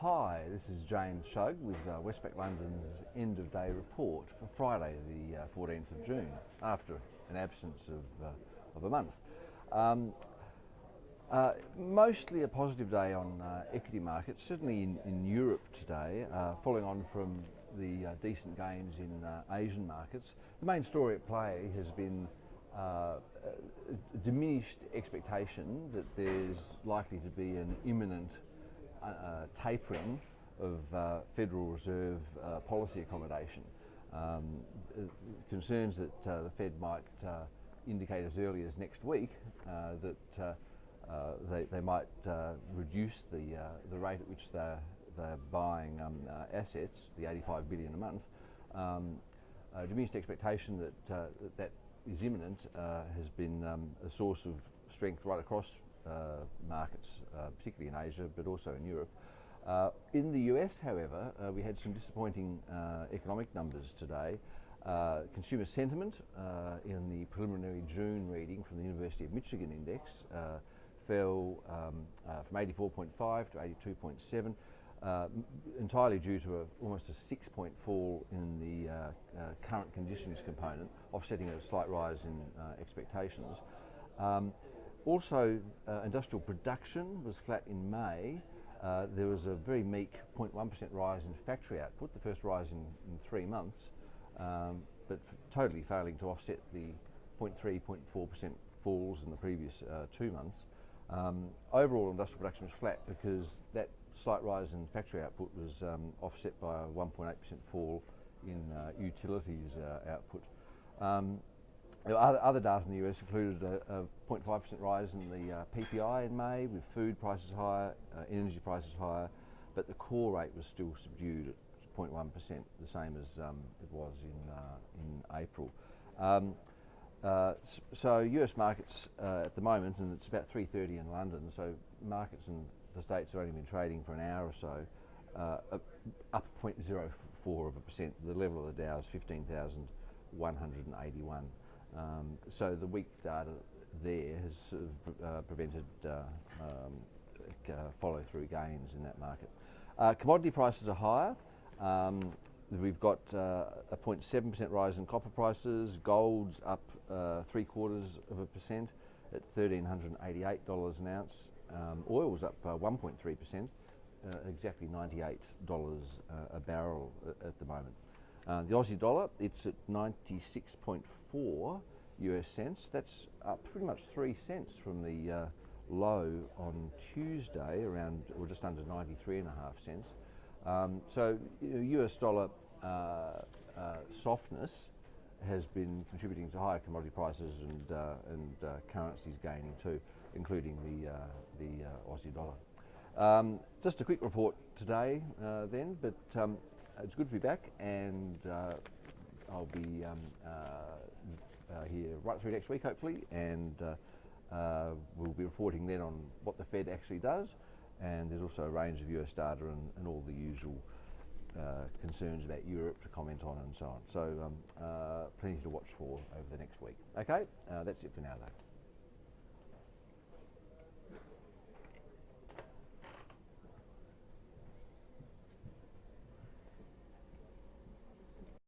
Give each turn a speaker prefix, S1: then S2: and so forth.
S1: Hi, this is James Shug with Westpac London's end of day report for Friday the 14th of June after an absence of a month. Mostly a positive day on equity markets, certainly in Europe today, following on from the decent gains in Asian markets. The main story at play has been diminished expectation that there's likely to be an imminent tapering of Federal Reserve policy accommodation. Concerns that the Fed might indicate as early as next week that they might reduce the rate at which they're buying assets, the 85 billion a month. Diminished expectation that is imminent has been a source of strength right across markets, particularly in Asia, but also in Europe. In the US, however, we had some disappointing economic numbers today. Consumer sentiment in the preliminary June reading from the University of Michigan index fell from 84.5 to 82.7, entirely due to almost a 6-point fall in the current conditions component, offsetting a slight rise in expectations. Also, industrial production was flat in May. There was a very meek 0.1% rise in factory output, the first rise in 3 months, but totally failing to offset the 0.3, 0.4% falls in the previous 2 months. Overall industrial production was flat because that slight rise in factory output was offset by a 1.8% fall in utilities output. Other data in the US included a 0.5% rise in the PPI in May, with food prices higher, energy prices higher, but the core rate was still subdued at 0.1%, the same as it was in April. So US markets at the moment, and it's about 3:30 in London, so markets in the States have only been trading for an hour or so, up 0.04%. The level of the Dow is 15,181. So the weak data there has sort of prevented follow-through gains in that market. Commodity prices are higher. We've got a 0.7% rise in copper prices. Gold's up 0.75% at $1,388 an ounce. Oil's up 1.3%, exactly $98 a barrel at the moment. The Aussie dollar, it's at 96.4 US cents. That's up pretty much 3 cents from the low on Tuesday, around or just under 93.5 cents. So US dollar softness has been contributing to higher commodity prices and currencies gaining too, including the Aussie dollar. Just a quick report today then, but it's good to be back, and I'll be here right through next week hopefully, and we'll be reporting then on what the Fed actually does, and there's also a range of US data and all the usual concerns about Europe to comment on and so on. So plenty to watch for over the next week. Okay, that's it for now though.